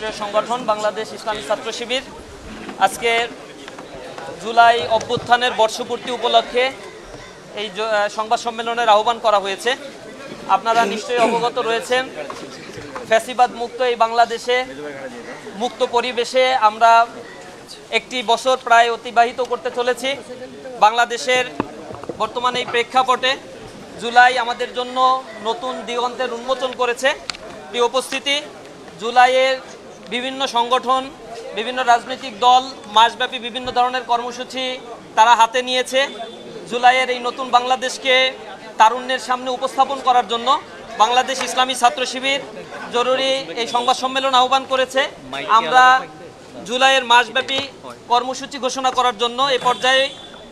জনপ্রিয় সংগঠন বাংলাদেশ ইসলামী ছাত্র শিবির আজকে জুলাই অভ্যুত্থানের বর্ষপূর্তি উপলক্ষে এই সংবাদ সম্মেলনের আহ্বান করা হয়েছে। আপনারা নিশ্চয়ই অবগত রয়েছেন, ফ্যাসিবাদ মুক্ত এই বাংলাদেশে মুক্ত পরিবেশে আমরা একটি বছর প্রায় অতিবাহিত করতে চলেছি। বাংলাদেশের বর্তমানে এই প্রেক্ষাপটে জুলাই আমাদের জন্য নতুন দিগন্তের উন্মোচন করেছে। এই উপস্থিতি, জুলাইয়ের বিভিন্ন সংগঠন, বিভিন্ন রাজনৈতিক দল মাসব্যাপী বিভিন্ন ধরনের কর্মসূচি তারা হাতে নিয়েছে। জুলাইয়ের এই নতুন বাংলাদেশকে তারুণ্যের সামনে উপস্থাপন করার জন্য বাংলাদেশ ইসলামী ছাত্র শিবির জরুরি এই সংবাদ সম্মেলন আহ্বান করেছে। আমরা জুলাইয়ের মাসব্যাপী কর্মসূচি ঘোষণা করার জন্য এ পর্যায়ে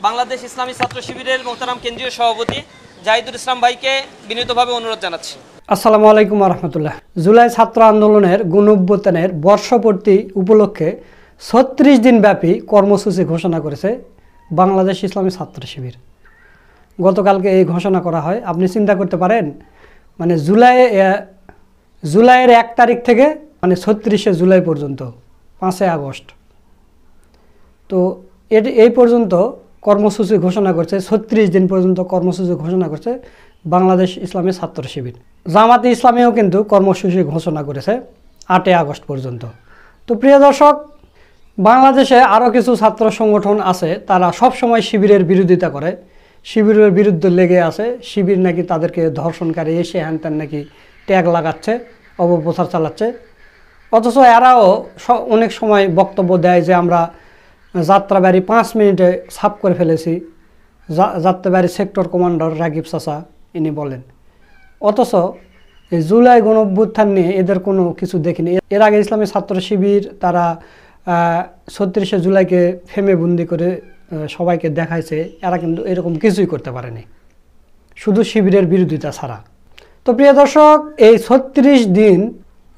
বাংলাদেশ ইসলামী ছাত্র শিবিরের মোহতারাম কেন্দ্রীয় সভাপতি জাহিদুল ইসলাম ভাইকে বিনীতভাবে অনুরোধ জানাচ্ছি। আসসালামু আলাইকুম রহমতুল্লাহ। জুলাই ছাত্র আন্দোলনের গণঅভ্যুত্থানের বর্ষপূর্তি উপলক্ষে ৩৬ দিন ব্যাপী কর্মসূচি ঘোষণা করেছে বাংলাদেশ ইসলামী ছাত্র শিবির। গতকালকে এই ঘোষণা করা হয়। আপনি চিন্তা করতে পারেন, মানে জুলাইয়ের ১ তারিখ থেকে মানে ৩৬শে জুলাই পর্যন্ত ৫ই আগস্ট, তো এই পর্যন্ত কর্মসূচি ঘোষণা করছে। ৩৬ দিন পর্যন্ত কর্মসূচি ঘোষণা করছে বাংলাদেশ ইসলামী ছাত্র শিবির। জামাতে ইসলামীও কিন্তু কর্মসূচি ঘোষণা করেছে ৮ই আগস্ট পর্যন্ত। তো প্রিয় দর্শক, বাংলাদেশে আরও কিছু ছাত্র সংগঠন আছে, তারা সব সময় শিবিরের বিরোধিতা করে, শিবিরের বিরুদ্ধে লেগে আছে। শিবির নাকি তাদেরকে ধর্ষণকারী এসে হ্যান ত্যান নাকি ট্যাগ লাগাচ্ছে, অপপ্রচার চালাচ্ছে। অথচ এরাও অনেক সময় বক্তব্য দেয় যে আমরা যাত্রাবাড়ি ৫ মিনিটে সাফ করে ফেলেছি। যাত্রাবাড়ি সেক্টর কমান্ডার রাগিব চাচা ইনি বলেন। অথচ এই জুলাই গণঅভ্যুত্থান নিয়ে এদের কোনো কিছু দেখিনি। এর আগে ইসলামী ছাত্র শিবির তারা ৩৬শে জুলাইকে ফেমে বন্দি করে সবাইকে দেখাইছে, এরা কিন্তু এরকম কিছুই করতে পারেনি, শুধু শিবিরের বিরোধিতা ছাড়া। তো প্রিয় দর্শক, এই ৩৬ দিন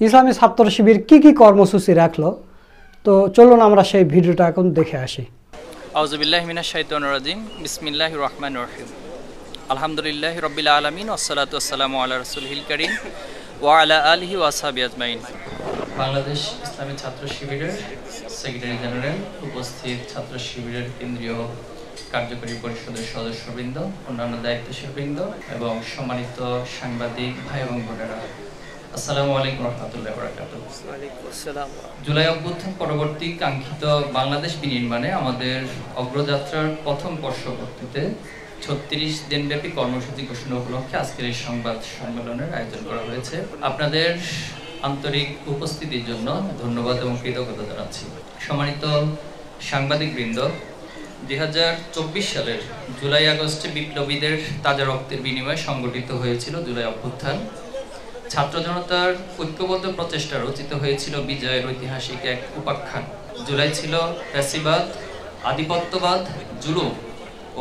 ইসলামী ছাত্র শিবির কি কি কর্মসূচি রাখলো, তো চলুন আমরা সেই ভিডিওটা এখন দেখে আসি। আউযুবিল্লাহি মিনাশ শাইতানির রাজিম, বিসমিল্লাহির রহমানির রহিম, আলহামদুলিল্লাহি রাব্বিল আলামিন, ওয়াসসালাতু ওয়াসসালামু আলা রাসূলিল কারীম ওয়া আলা আলিহি ওয়া আসহাবিহি আজমাইন। বাংলাদেশ ইসলামী ছাত্র শিবিরের সেক্রেটারি জেনারেল, উপস্থিত ছাত্র শিবিরের কেন্দ্রীয় কার্যকরী পরিষদের সদস্যবৃন্দ, অন্যান্য দায়িত্বশীলবৃন্দ এবং সম্মানিত সাংবাদিক ভাই এবং বোনেরা, আসসালামু আলাইকুম রহমতুল্লাহি ওয়া বারাকাতুহু। জুলাই অভ্যুত্থান পরবর্তী কাঙ্ক্ষিত বাংলাদেশ বিনির্মাণে আমাদের অগ্রযাত্রার প্রথম বর্ষপূর্তিতে ৩৬ দিনব্যাপী কর্মসূচি ঘোষণা উপলক্ষে আজকের এই সংবাদ সম্মেলনের আয়োজন করা হয়েছে। আপনাদের আন্তরিক উপস্থিতির জন্য ধন্যবাদ এবং কৃতজ্ঞতা জানাচ্ছি। সম্মানিত সাংবাদিকবৃন্দ, ২০২৪ সালের জুলাই আগস্টে বিপ্লবীদের তাজা রক্তের বিনিময়ে সংগঠিত হয়েছিল জুলাই অভ্যুত্থান। ছাত্র জনতার ঐক্যবদ্ধ প্রচেষ্টা রচিত হয়েছিল বিজয়ের ঐতিহাসিক এক উপাখ্যান। জুলাই ছিল ফ্যাসিবাদ, আধিপত্যবাদ, জুলুম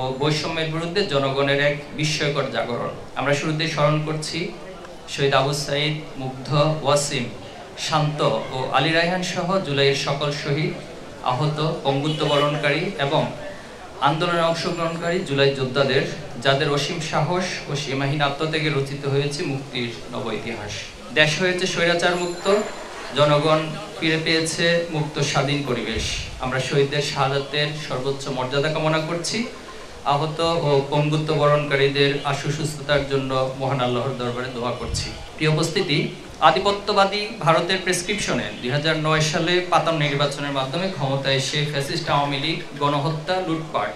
ও বৈষম্যের বিরুদ্ধে জনগণের এক বিস্ময়কর জাগরণ। আমরা শুরুতেই স্মরণ করছি শহীদ আবু সাঈদ, মুগ্ধ, ওয়াসিম, শান্ত ও আলী রায়হান সহ জুলাইয়ের সকল শহীদ, আহত, পঙ্গুত্ব বরণকারী এবং আন্দোলনে অংশগ্রহণকারী জুলাই যোদ্ধাদের, যাদের অসীম সাহস ও সীমাহীন আত্মত্যাগে রচিত হয়েছে মুক্তির নব ইতিহাস। দেশ হয়েছে স্বৈরাচার মুক্ত, জনগণ ফিরে পেয়েছে মুক্ত স্বাধীন পরিবেশ। আমরা শহীদদের শাহাদাতের সর্বোচ্চ মর্যাদা কামনা করছি। আহত ও পঙ্গুত্ব বরণকারীদের আশু সুস্থতার জন্য মহান আল্লাহর দরবারে দোয়া করছি। প্রিয় উপস্থিতি, আধিপত্যবাদী ভারতের প্রেসক্রিপশনে ২০০৯ সালে পাতানো নির্বাচনের মাধ্যমে ক্ষমতায় এসে ফ্যাসিস্ট আওয়ামী লীগ গণহত্যা, লুটপাট,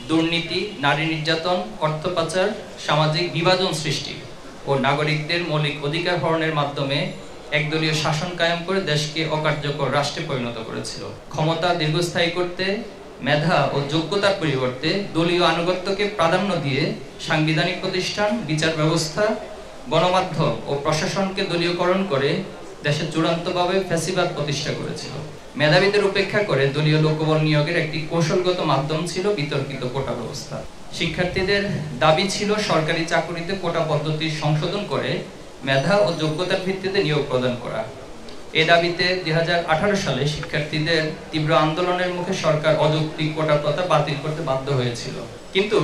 দুর্নীতি, নারী নির্যাতন, অর্থ পাচার, সামাজিক বিভাজন সৃষ্টি ও নাগরিকদের মৌলিক অধিকার হরণের মাধ্যমে একদলীয় শাসন কায়েম করে দেশকে অকার্যকর রাষ্ট্রে পরিণত করেছিল। ক্ষমতা দীর্ঘস্থায়ী করতে মেধা ও যোগ্যতার পরিবর্তে দলীয় আনুগত্যকে প্রাধান্য দিয়ে সাংবিধানিক প্রতিষ্ঠান, বিচার ব্যবস্থা, গণমাধ্যম ও প্রশাসনকে দলীয়করণ করে দেশে চূড়ান্তভাবে ফ্যাসিবাদ প্রতিষ্ঠা করেছিল। মেধাবীদের উপেক্ষা করে দলীয় লোকবল নিয়োগের একটি কৌশলগত মাধ্যম ছিল বিতর্কিত কোটা ব্যবস্থা। শিক্ষার্থীদের দাবি ছিল সরকারি চাকুরিতে কোটা পদ্ধতি সংশোধন করে মেধা ও যোগ্যতার ভিত্তিতে নিয়োগ প্রদান করা। এই দাবিতে ২০১৮ সালে শিক্ষার্থীদের তীব্র আন্দোলনের মুখে সরকার অযৌক্তিক কোটা প্রথা বাতিল করতে বাধ্য হয়েছিল। কিন্তু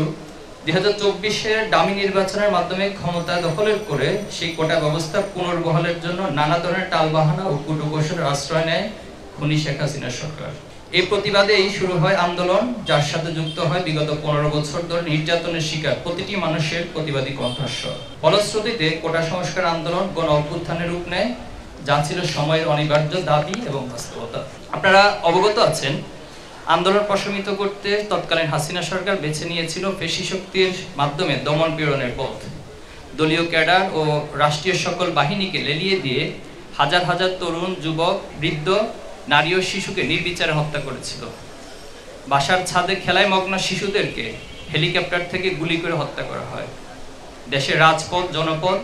2024-এর ডামি নির্বাচনের মাধ্যমে ক্ষমতা দখলের করে সেই কোটা ব্যবস্থা পুনর্বহালের জন্য নানা ধরনের টালবাহানা ও কূটকৌশলের আশ্রয় নেয় খুনি শেখ হাসিনা সরকার। এই প্রতিবাদেই শুরু হয় আন্দোলন, যার সাথে যুক্ত হয় বিগত 15 বছর ধরে নির্যাতনের শিকার প্রতিটি মানুষের প্রতিবাদী কণ্ঠস্বর। ফলশ্রুতিতে কোটা সংস্কার আন্দোলন গণ অভ্যুত্থানের রূপ নেয়, যা ছিল সময়ের অনিবার্য দাবি এবং বাস্তবতা। আপনারা অবগত আছেন, আন্দোলন প্রশমিত করতে তৎকালীন হাসিনা সরকার বেছে নিয়েছিল পেশি শক্তির মাধ্যমে দমন পীড়নের পথ। দলীয় ক্যাডার ও রাষ্ট্রীয় সকল বাহিনীকে লেলিয়ে দিয়ে হাজার হাজার তরুণ, যুবক, বৃদ্ধ, নারী ও শিশুকে নির্বিচারে হত্যা করেছিল। বাসার ছাদে খেলায় মগ্ন শিশুদেরকে হেলিকপ্টার থেকে গুলি করে হত্যা করা হয়। দেশের রাজপথ, জনপদ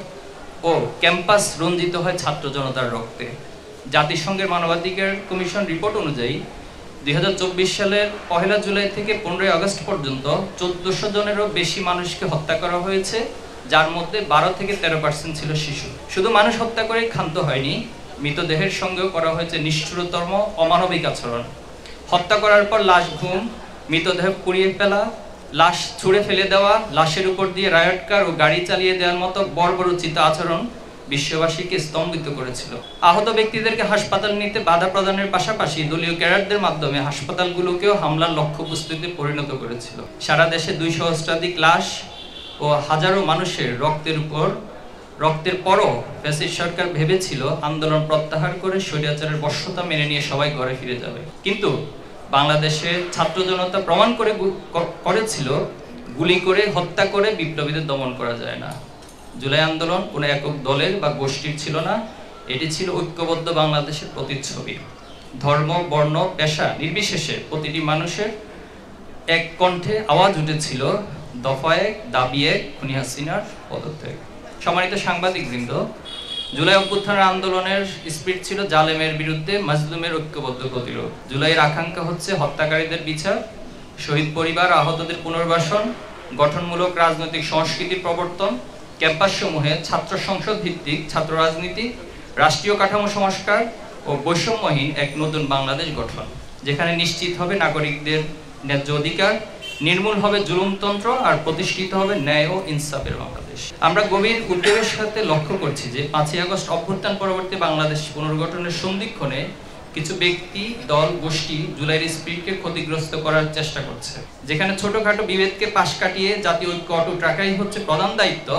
ও ক্যাম্পাস রঞ্জিত হয় ছাত্র জনতার রক্তে। জাতিসংঘের মানবাধিকার কমিশন রিপোর্ট অনুযায়ী 2024 সালের 1 জুলাই থেকে 15 আগস্ট পর্যন্ত 1400 জনেরও বেশি মানুষকে হত্যা করা হয়েছে, যার মধ্যে 12 থেকে 13% ছিল শিশু। শুধু মানুষ হত্যা করে ক্ষান্ত হয়নি, মৃতদেহের সঙ্গেও করা হয়েছে নিষ্ঠুরতম অমানবিক আচরণ। হত্যা করার পর লাশ গুম, মৃতদেহ পুড়িয়ে ফেলা, লাশ ছুঁড়ে ফেলে দেওয়া, লাশের উপর দিয়ে রায়ট কার ও গাড়ি চালিয়ে দেওয়ার মতো বর্বরোচিত আচরণ বিশ্ববাসীকে স্তম্ভিত করেছিল। আহত ব্যক্তিদেরকে হাসপাতাল নিতে বাধা প্রদানের পাশাপাশি দলীয় ক্যাডারদের মাধ্যমে হাসপাতালগুলোকেও হামলার লক্ষ্যবস্তুতে পরিণত করেছিল। সারা দেশে 200 সহস্রাধিক লাশ ও হাজারো মানুষের রক্তের পরও ফ্যাসিস্ট সরকার ভেবেছিল আন্দোলন প্রত্যাহার করে স্বৈরাচারের বশ্যতা মেনে নিয়ে সবাই ঘরে ফিরে যাবে। কিন্তু বাংলাদেশের ছাত্র জনতা প্রমাণ করেছিল গুলি করে, হত্যা করে বিপ্লবীদের দমন করা যায় না। জুলাই আন্দোলন কোনো একক দলের বা গোষ্ঠীর ছিল না, এটি ছিল ঐক্যবদ্ধ বাংলাদেশের প্রতিচ্ছবি। ধর্ম, বর্ণ, পেশা নির্বিশেষে প্রতিটি মানুষের এক কণ্ঠে আওয়াজ উঠেছিল দফা এক, দাবি এক, খুনি হাসিনার পদত্যাগ। সম্মানিত সাংবাদিকবৃন্দ, জুলাই অভ্যুত্থানের আন্দোলনের স্পিরিট ছিল জালেমের বিরুদ্ধে মাজলুমের ঐক্যবদ্ধ প্রতিরোধ। জুলাইয়ের আকাঙ্ক্ষা হচ্ছে হত্যাকারীদের বিচার, শহীদ পরিবার, আহতদের পুনর্বাসন, গঠনমূলক রাজনৈতিক সংস্কৃতির প্রবর্তন, ক্যাম্পাসসমূহে ছাত্র সংসদ ভিত্তিক ছাত্র রাজনীতি, রাষ্ট্রীয় কাঠামো সংস্কার ও বৈষম্যহীন এক নতুন বাংলাদেশ গঠন, যেখানে নিশ্চিত হবে নাগরিকদের ন্যায্য অধিকার, নির্মূল হবে জুলুমতন্ত্র আর প্রতিষ্ঠিত হবে ন্যায় ও ইনসাফের বাংলাদেশ। আমরা গভীর উদ্বেগের সাথে লক্ষ্য করছি যে 5 আগস্ট অভ্যুত্থান পরবর্তী বাংলাদেশ পুনর্গঠনের সন্ধিক্ষণে কিছু ব্যক্তি, দল, গোষ্ঠী জুলাইয়ের স্পিরিটকে ক্ষতিগ্রস্ত করার চেষ্টা করছে। যেখানে ছোটখাটো বিভেদকে পাশ কাটিয়ে জাতীয় ঐক্য অটুট রাখাই হচ্ছে প্রধান দায়িত্ব,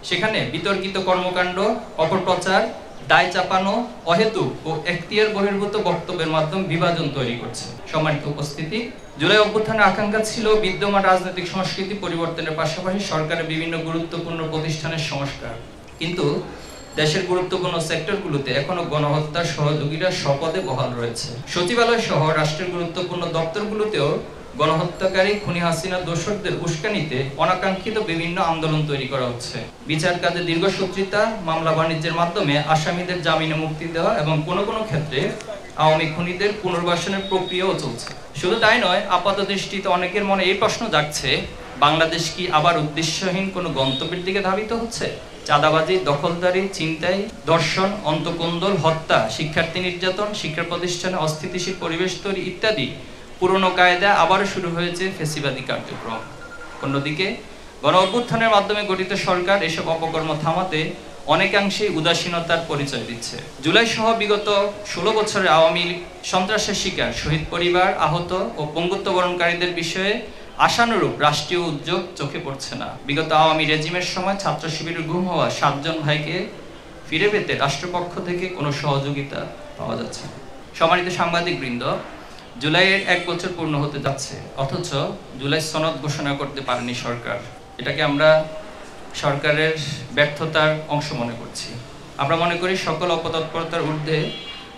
সেখানে বিতর্কিত কর্মকাণ্ড, অপপ্রচার, দায় চাপানো, অহেতুক ও এখতিয়ার বহির্ভূত বক্তব্যের মাধ্যমে বিভাজন তৈরি করছে। সম্মানিত উপস্থিতি, জুলাই অভ্যুত্থানের আকাঙ্ক্ষা ছিল বিদ্যমান রাজনৈতিক সংস্কৃতি পরিবর্তনের পাশাপাশি সরকারের বিভিন্ন গুরুত্বপূর্ণ প্রতিষ্ঠানের সংস্কার। কিন্তু দেশের গুরুত্বপূর্ণ সেক্টরগুলোতে এখনো গণহত্যার সহযোগীরা স্বপদে বহাল রয়েছে। সচিবালয় সহ রাষ্ট্রের গুরুত্বপূর্ণ দপ্তরগুলোতেও গণহত্যাকারী খুনি হাসিনা দোসরদের উস্কানিতে অনাকাঙ্ক্ষিত বিভিন্ন আন্দোলন তৈরি করা হচ্ছে। বিচার কাজে দীর্ঘসূত্রিতা, মামলা বাণিজ্যের মাধ্যমে আসামিদের জামিনে মুক্তি দেওয়া এবং কোনো কোনো ক্ষেত্রে আওয়ামী খুনিদের পুনর্বাসনের প্রক্রিয়াও চলছে। শুধু তাই নয়, আপাত দৃষ্টিতে অনেকের মনে এই প্রশ্ন জাগছে, বাংলাদেশ কি আবার উদ্দেশ্যহীন কোনো গন্তব্যের দিকে ধাবিত হচ্ছে? চাঁদাবাজি, দখলদারি, ছিনতাই, ধর্ষণ, অন্তঃকোন্দল, হত্যা, শিক্ষার্থী নির্যাতন, শিক্ষা প্রতিষ্ঠানে অস্থিতিশীল পরিবেশ তৈরি ইত্যাদি পুরনো কায়দা আবারও শুরু হয়েছে ফ্যাসিবাদী কার্যক্রম। অন্যদিকে গণ অভ্যুত্থানের মাধ্যমে গঠিত সরকার এসব অপকর্ম থামাতে অনেকাংশেই উদাসীনতার পরিচয় দিচ্ছে। জুলাই সহ বিগত 16 বছরে আওয়ামী সন্ত্রাসের শিকার শহীদ পরিবার, আহত ও পঙ্গুত্ব বরণকারীদের বিষয়ে আশানুরূপ রাষ্ট্রীয় উদ্যোগ চোখে পড়ছে না। বিগত আওয়ামী রেজিমের সময় ছাত্র শিবিরের গুম হওয়া 7 জন ভাইকে ফিরে পেতে রাষ্ট্রপক্ষ থেকে কোনো সহযোগিতা পাওয়া যাচ্ছে না। সম্মানিত সাংবাদিকবৃন্দ, জুলাইয়ের 1 বছর পূর্ণ হতে যাচ্ছে, অথচ জুলাই সনদ ঘোষণা করতে পারেনি সরকার। এটাকে আমরা সরকারের ব্যর্থতার অংশ মনে করছি। আমরা মনে করি সকল অপতৎপরতার ঊর্ধ্বে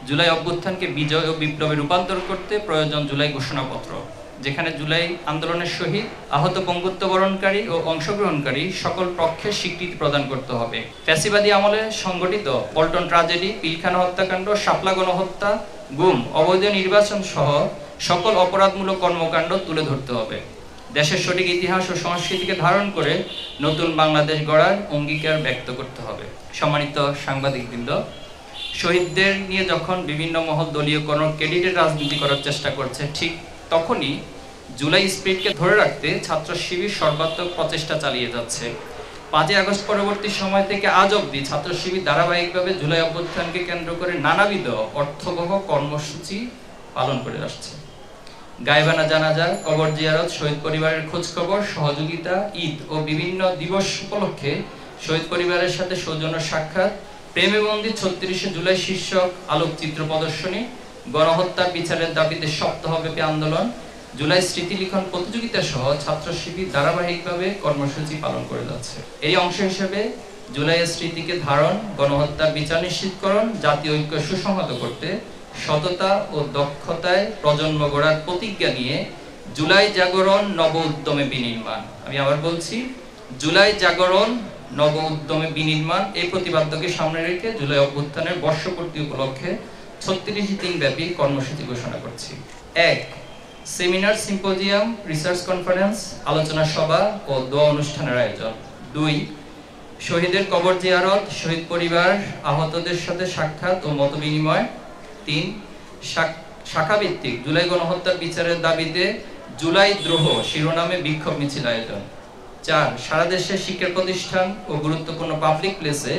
জুলাই অভ্যুত্থানকে বিজয় ও বিপ্লবে রূপান্তর করতে প্রয়োজন জুলাই ঘোষণাপত্র, যেখানে জুলাই আন্দোলনের শহীদ, আহত, পঙ্গুত্ব বরণকারী ও অংশগ্রহণকারী সকল পক্ষের স্বীকৃতি প্রদান করতে হবে। ফ্যাসিবাদী আমলে সংগঠিত পল্টন ট্রাজেডি, পিলখানা হত্যাকাণ্ড, শাপলা গণহত্যা, গুম, অবৈধ নির্বাচন সহ সকল অপরাধমূলক কর্মকাণ্ড তুলে ধরতে হবে। দেশের সঠিক ইতিহাস ও সংস্কৃতিকে ধারণ করে নতুন বাংলাদেশ গড়ার অঙ্গীকার ব্যক্ত করতে হবে। সম্মানিত সাংবাদিকবৃন্দ, শহীদদের নিয়ে যখন বিভিন্ন মহল দলীয় কোনো ক্রেডিটের রাজনীতি করার চেষ্টা করছে, ঠিক তখনই জুলাই স্পিরিটকে ধরে রাখতে ছাত্র শিবির সর্বাত্মক প্রচেষ্টা চালিয়ে যাচ্ছে। 5ই আগস্ট পরবর্তী সময় থেকে আজ অবধি ছাত্র শিবির ধারাবাহিকভাবে জুলাই অভ্যুত্থানকে কেন্দ্র করে নানাবিধ অর্থবহ কর্মসূচি পালন করে আসছে। গায়েবানা জানাজা, কবর জিয়ারত, শহীদ পরিবারের খোঁজ খবর, সহযোগিতা, ঈদ ও বিভিন্ন দিবস উপলক্ষে শহীদ পরিবারের সাথে সৌজন্য সাক্ষাৎ, প্রেমে বন্দী 36শে জুলাই শীর্ষক আলোকচিত্র প্রদর্শনী, গণহত্যা বিচারের দাবিতে সপ্তাহব্যাপী আন্দোলন, জুলাই স্মৃতি লিখন প্রতিযোগিতা সহ ছাত্র শিবির ধারাবাহিকভাবে কর্মসূচি পালন করে যাচ্ছে। এই অংশ হিসেবে জুলাইয়ের স্মৃতিকে ধারণ, গণহত্যার বিচার নিশ্চিতকরণ, জাতীয় ঐক্য সুসংহত করতে সততা ও দক্ষতায় প্রজন্ম গড়ার প্রতিজ্ঞা নিয়ে জুলাই জাগরণ নব উদ্যমে বিনির্মাণ, আমি আবার বলছি, জুলাই জাগরণ নব উদ্যমে বিনির্মাণ এই প্রতিপাদ্যকে সামনে রেখে জুলাই অভ্যুত্থানের বর্ষপূর্তি উপলক্ষে 36 দিনব্যাপী কর্মসূচি ঘোষণা করছি। 1. সেমিনার, সিম্পোজিয়াম, রিসার্চ কনফারেন্স, আলোচনা সভা ও দোয়া অনুষ্ঠানের আয়োজন। 2. শহীদের কবর জিয়ারত, শহীদ পরিবার, আহতদের সাথে সাক্ষাৎ ও মত বিনিময়। 3. শাখাভিত্তিক জুলাই গণহত্যার বিচারের দাবিতে জুলাই দ্রোহ শিরোনামে বিক্ষোভ মিছিল আয়োজন। 4. সারা দেশে শিক্ষা প্রতিষ্ঠান ও গুরুত্বপূর্ণ পাবলিক প্লেসে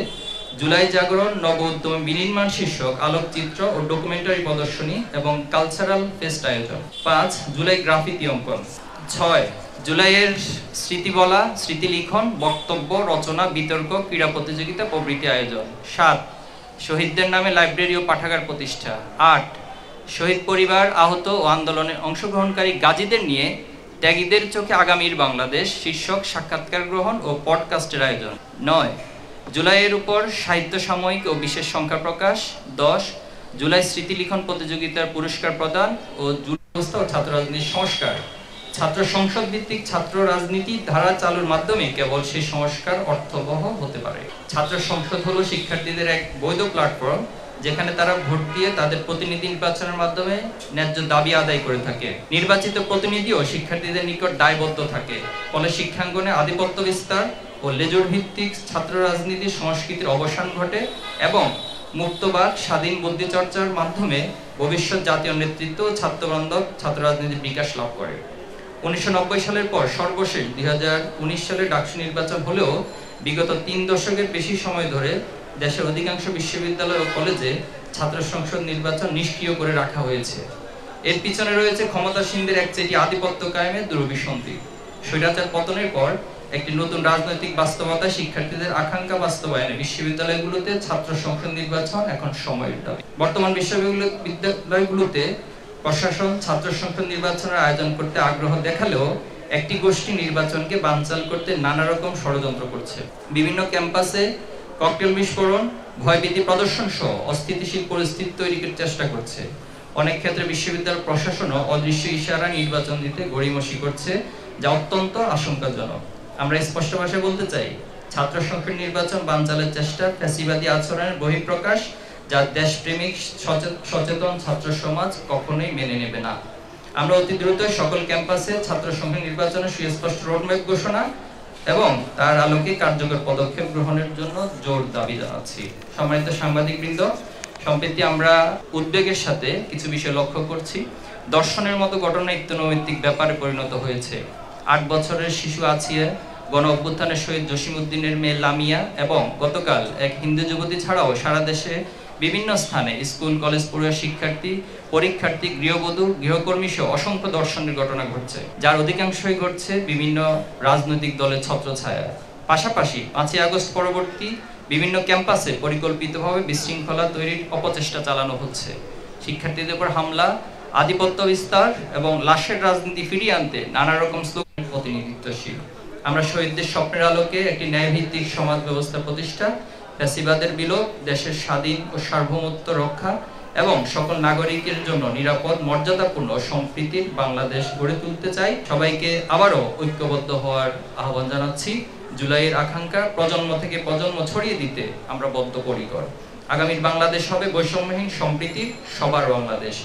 জুলাই জাগরণ নব উদ্যমে বিনির্মাণ শীর্ষক আলোকচিত্র ও ডকুমেন্টারি প্রদর্শনী এবং কালচারাল ফেস্ট আয়োজন। 5. জুলাই গ্রাফিতি অঙ্কন। 6. জুলাইয়ের স্মৃতি বলা, স্মৃতি লিখন, বক্তব্য রচনা, বিতর্ক, ক্রীড়া প্রতিযোগিতা প্রভৃতি আয়োজন। 7. শহীদদের নামে লাইব্রেরি ও পাঠাগার প্রতিষ্ঠা। 8. শহীদ পরিবার, আহত ও আন্দোলনে অংশগ্রহণকারী গাজীদের নিয়ে ত্যাগীদের চোখে আগামীর বাংলাদেশ শীর্ষক সাক্ষাৎকার গ্রহণ ও পডকাস্টের আয়োজন। 9. জুলাইয়ের উপর সাহিত্য সাময়িক ও বিশেষ সংখ্যা প্রকাশ। 10. জুলাই স্মৃতি লিখন প্রতিযোগিতার পুরস্কার প্রদান ও জুলাই ব্যবস্থা ও ছাত্র রাজনীতির সংস্কার। ছাত্র সংসদ ভিত্তিক ছাত্র রাজনীতি ধারা চালুর মাধ্যমে কেবল সেই সংস্কার অর্থবহ হতে পারে। ছাত্র সংসদ হলো শিক্ষার্থীদের এক বৈধ প্ল্যাটফর্ম, যেখানে তারা ভোট দিয়ে তাদের প্রতিনিধি নির্বাচনের মাধ্যমে ন্যায্য দাবি আদায় করে থাকে। নির্বাচিত প্রতিনিধিও শিক্ষার্থীদের নিকট দায়বদ্ধ থাকে। ফলে শিক্ষাঙ্গনে আধিপত্য বিস্তার ও লেজুর ভিত্তিক ছাত্র রাজনীতির সংস্কৃতির অবসান ঘটে এবং মুক্তবাদ, স্বাধীন বুদ্ধি চর্চার মাধ্যমে ভবিষ্যৎ জাতীয় নেতৃত্ব ও ছাত্রবান্ধব ছাত্র রাজনীতির বিকাশ লাভ করে। 1990 সালের পর সর্বশেষ 2019 সালে ডাকসু নির্বাচন হলেও বিগত 3 দশকের বেশি সময় ধরে দেশের অধিকাংশ বিশ্ববিদ্যালয় ও কলেজে ছাত্র সংসদ নির্বাচন নিষ্ক্রিয় করে রাখা হয়েছে। এর পিছনে রয়েছে ক্ষমতাসীনদের একচেটি আধিপত্য কায়েমের দুরভিসন্ধি। স্বৈরাচার পতনের পর একটি নতুন রাজনৈতিক বাস্তবতা শিক্ষার্থীদের আকাঙ্ক্ষা বাস্তবায়নে বিশ্ববিদ্যালয়গুলোতে ছাত্র সংসদ নির্বাচন এখন সময়ের দাবি। বর্তমান বিশ্ববিদ্যালয়গুলোতে প্রশাসন ছাত্র সংসদ নির্বাচনের আয়োজন করতে আগ্রহ দেখালেও একটি গোষ্ঠী নির্বাচনকে বানচাল করতে নানা রকম ষড়যন্ত্র করছে। বিভিন্ন ক্যাম্পাসে ককটেল বিস্ফোরণ, ভয়ভীতি প্রদর্শন সহ অস্থিতিশীল পরিস্থিতি তৈরির চেষ্টা করছে। অনেক ক্ষেত্রে বিশ্ববিদ্যালয় প্রশাসনও অদৃশ্য ইশারা নির্বাচন দিতে গড়িমসি করছে, যা অত্যন্ত আশঙ্কাজনক। আমরা স্পষ্ট ভাষায় বলতে চাই, ছাত্র সংসদ নির্বাচন বানচালের চেষ্টা ফ্যাসিবাদী আচরণের বহিঃপ্রকাশ, যা দেশপ্রেমিক সচেতন ছাত্র সমাজ কখনোই মেনে নেবে না। আমরা অতি দ্রুত সকল ক্যাম্পাসে ছাত্র সংসদ নির্বাচনের সুস্পষ্ট রোডম্যাপ ঘোষণা এবং তার আলোকে কার্যকর পদক্ষেপ গ্রহণের জন্য জোর দাবি জানাচ্ছি। সম্মানিত সাংবাদিকবৃন্দ, সম্প্রতি আমরা উদ্বেগের সাথে কিছু বিষয় লক্ষ্য করছি। দর্শনের মতো ঘটনা ইত্যনৈতিক ব্যাপারে পরিণত হয়েছে। 8 বছরের শিশু আসিয়া, গণ অভ্যুত্থানের শহীদ জসিমউদ্দিনের মেয়ে লামিয়া এবং গতকাল এক হিন্দু যুবতী ছাড়াও সারা দেশে বিভিন্ন স্থানে স্কুল, কলেজ পড়ুয়া শিক্ষার্থী, পরীক্ষার্থী, গৃহবধূ, গৃহকর্মী সহ অসংখ্য দর্শনের ঘটনা ঘটছে, যার অধিকাংশই ঘটছে বিভিন্ন রাজনৈতিক দলের ছত্রছায়া। পাশাপাশি 5ই আগস্ট পরবর্তী বিভিন্ন ক্যাম্পাসে পরিকল্পিতভাবে বিশৃঙ্খলা তৈরির অপচেষ্টা চালানো হচ্ছে। শিক্ষার্থীদের উপর হামলা, আধিপত্য বিস্তার এবং লাশের রাজনীতি ফিরিয়ে আনতে নানা রকম স্লোগান প্রতিনিধিত্বশীল। আমরা শহীদদের স্বপ্নের আলোকে একটি ন্যায়ভিত্তিক সমাজ ব্যবস্থা প্রতিষ্ঠা, ফ্যাসিবাদের বিলোপ, দেশের স্বাধীন ও সার্বভৌমত্ব রক্ষা এবং সকল নাগরিকের জন্য নিরাপদ, মর্যাদাপূর্ণ ও সম্প্রীতির বাংলাদেশ গড়ে তুলতে চাই। সবাইকে আবারও ঐক্যবদ্ধ হওয়ার আহ্বান জানাচ্ছি। জুলাইয়ের আকাঙ্ক্ষা প্রজন্ম থেকে প্রজন্ম ছড়িয়ে দিতে আমরা বদ্ধপরিকর। আগামীর বাংলাদেশ হবে বৈষম্যহীন, সম্প্রীতির, সবার বাংলাদেশ।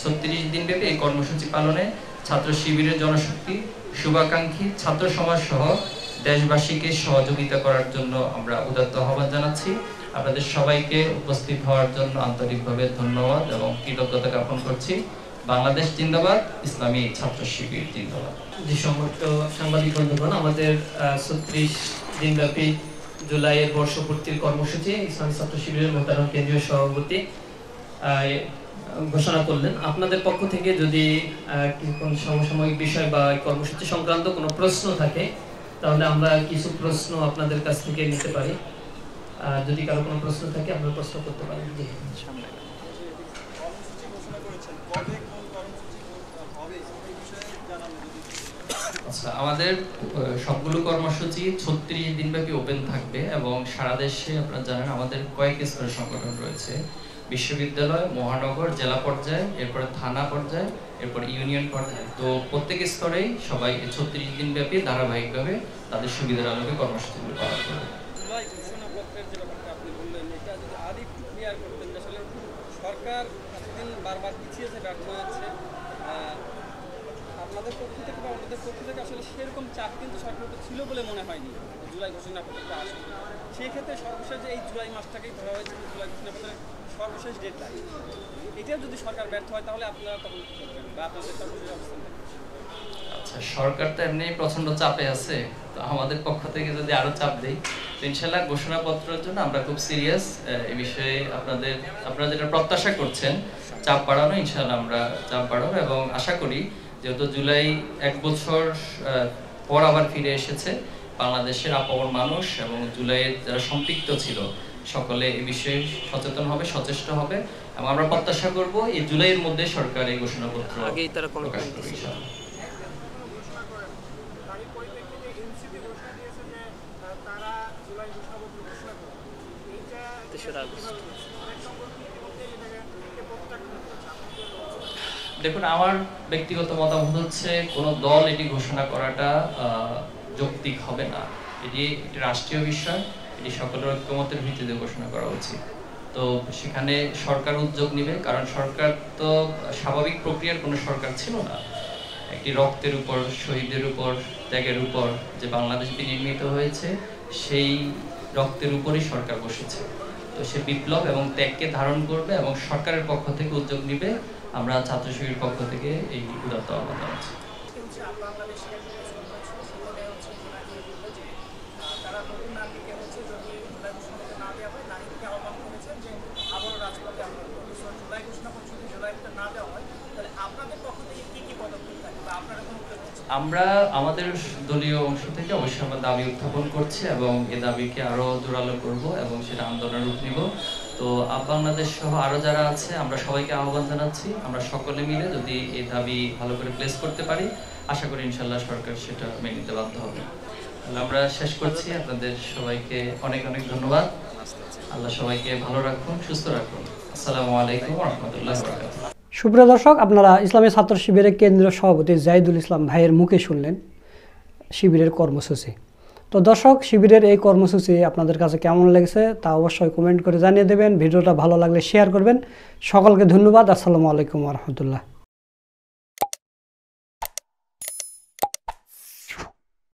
36 দিনব্যাপী এই কর্মসূচি পালনে ছাত্র শিবিরের জনশক্তি, শুভাকাঙ্ক্ষী ছাত্র সমাজ সহ দেশবাসীকে সহযোগিতা করার জন্য আমরা উদাত্ত আহ্বান জানাচ্ছি। আপনাদের সবাইকে উপস্থিত হওয়ার জন্য আন্তরিকভাবে ধন্যবাদ এবং কৃতজ্ঞতা জ্ঞাপন করছি। বাংলাদেশ জিন্দাবাদ, ইসলামী ছাত্র শিবির জিন্দাবাদ। যে সমস্ত সাংবাদিক বন্ধুগণ, আমাদের 36 দিনব্যাপী জুলাইয়ের বর্ষপূর্তির কর্মসূচি ইসলামী ছাত্র শিবিরের মোহতারাম কেন্দ্রীয় সভাপতি ঘোষণা করলেন। আপনাদের পক্ষ থেকে যদি কোন সমসাময়িক বিষয় বা কর্মসূচি সংক্রান্ত কোনো প্রশ্ন থাকে, তাহলে আমরা কিছু প্রশ্ন আপনাদের কাছ থেকে নিতে পারি। যদি কারো কোনো প্রশ্ন থাকে আপনারা প্রশ্ন করতে পারেন। জি, সামনে আচ্ছা, আমাদের সবগুলো কর্মসূচি 36 দিনব্যাপী ওপেন থাকবে এবং সারা দেশে আপনারা জানেন আমাদের কয়েক স্তরের সংগঠন রয়েছে, বিশ্ববিদ্যালয়, মহানগর, জেলা পর্যায়ে, এরপরে থানা পর্যায়ে, এরপর ইউনিয়ন পর্যায়ে। তো প্রত্যেক স্তরেই সবাই 36 দিনব্যাপী ধারাবাহিকভাবে তাদের সুবিধার আলোকে কর্মসূচিগুলো পালন করবে। সরকার এতদিন বারবার পিছিয়েছে, ব্যর্থ হয়েছে। আপনাদের পক্ষ থেকে বা অন্যদের পক্ষ থেকে আসলে সেরকম চাপ কিন্তু সরকার ছিল বলে মনে হয়নি জুলাই ঘোষণাপত্রটা আসলে। সেই ক্ষেত্রে সর্বশেষ যে এই জুলাই মাসটাকেই ধরা হয়েছে জুলাই ঘোষণাপত্রের সর্বশেষ ডেডলাইন, এটা যদি সরকার ব্যর্থ হয় তাহলে আপনারা তখন কী করবেন বা আপনাদের সর্বশেষ অবস্থান থাকবে? আচ্ছা, সরকার তো এমনি প্রচন্ড চাপে আছে, তো আমাদের পক্ষ থেকে যদি আরো চাপ দেই, তো ইনশাল্লাহ ঘোষণাপত্রের জন্য আমরা খুব সিরিয়াস। এই বিষয়ে আপনারা যেটা প্রত্যাশা করছেন চাপ বাড়ানো, ইনশাল্লাহ আমরা চাপ বাড়াবো এবং আশা করি যেহেতু জুলাই 1 বছর পর আবার ফিরে এসেছে, বাংলাদেশের আপামর মানুষ এবং জুলাইয়ের যারা সম্পৃক্ত ছিল সকলে এই বিষয়ে সচেতন হবে, সচেষ্ট হবে এবং আমরা প্রত্যাশা করব এই জুলাইয়ের মধ্যে সরকার এই ঘোষণাপত্র আগেই তারা প্রকাশ করবে ইনশাআল্লাহ। দেখুন, আমার ব্যক্তিগত মতামত হচ্ছে কোনো দল এটি ঘোষণা করাটা যৌক্তিক হবে না। এটি একটি রাষ্ট্রীয় বিষয়, এটি সকলের ঐক্যমতের ভিত্তিতে ঘোষণা করা উচিত। তো সেখানে সরকার উদ্যোগ নেবে, কারণ সরকার তো স্বাভাবিক প্রক্রিয়ার কোনো সরকার ছিল না। একটি রক্তের উপর, শহীদের উপর, ত্যাগের উপর যে বাংলাদেশ বিনির্মিত হয়েছে, সেই রক্তের উপরই সরকার বসেছে। তো সে বিপ্লব এবং ত্যাগকে ধারণ করবে এবং সরকারের পক্ষ থেকে উদ্যোগ নেবে। আমরা ছাত্র শিবিরের পক্ষ থেকে এই উদাত্ত আহ্বান জানাচ্ছি। আমরা আমাদের দলীয় অংশ থেকে অবশ্যই আমরা দাবি উত্থাপন করছি এবং এই দাবিকে আরো জোরালো করব এবং সেটা আন্দোলনের রূপ নিব। তো বাংলাদেশ সহ আরো যারা আছে আমরা সবাইকে আহ্বান জানাচ্ছি, আমরা সকলে মিলে যদি এই দাবি ভালো করে প্লেস করতে পারি, আশা করি ইনশাল্লাহ সরকার সেটা মেনে নিতে বাধ্য হবে। আমরা শেষ করছি, আপনাদের সবাইকে অনেক অনেক ধন্যবাদ। আল্লাহ সবাইকে ভালো রাখুন, সুস্থ রাখুন। আসসালামু আলাইকুম ওয়া রাহমাতুল্লাহি ওয়া বারাকাতুহু। সুপ্রিয় দর্শক, আপনারা ইসলামী ছাত্র শিবিরের কেন্দ্রীয় সভাপতি জাহিদুল ইসলাম ভাইয়ের মুখে শুনলেন শিবিরের কর্মসূচি। তো দর্শক, শিবিরের এই কর্মসূচি আপনাদের কাছে কেমন লেগেছে তা অবশ্যই কমেন্ট করে জানিয়ে দেবেন। ভিডিওটা ভালো লাগলে শেয়ার করবেন। সকলকে ধন্যবাদ। আসসালামু আলাইকুম ওয়া রাহমাতুল্লাহ।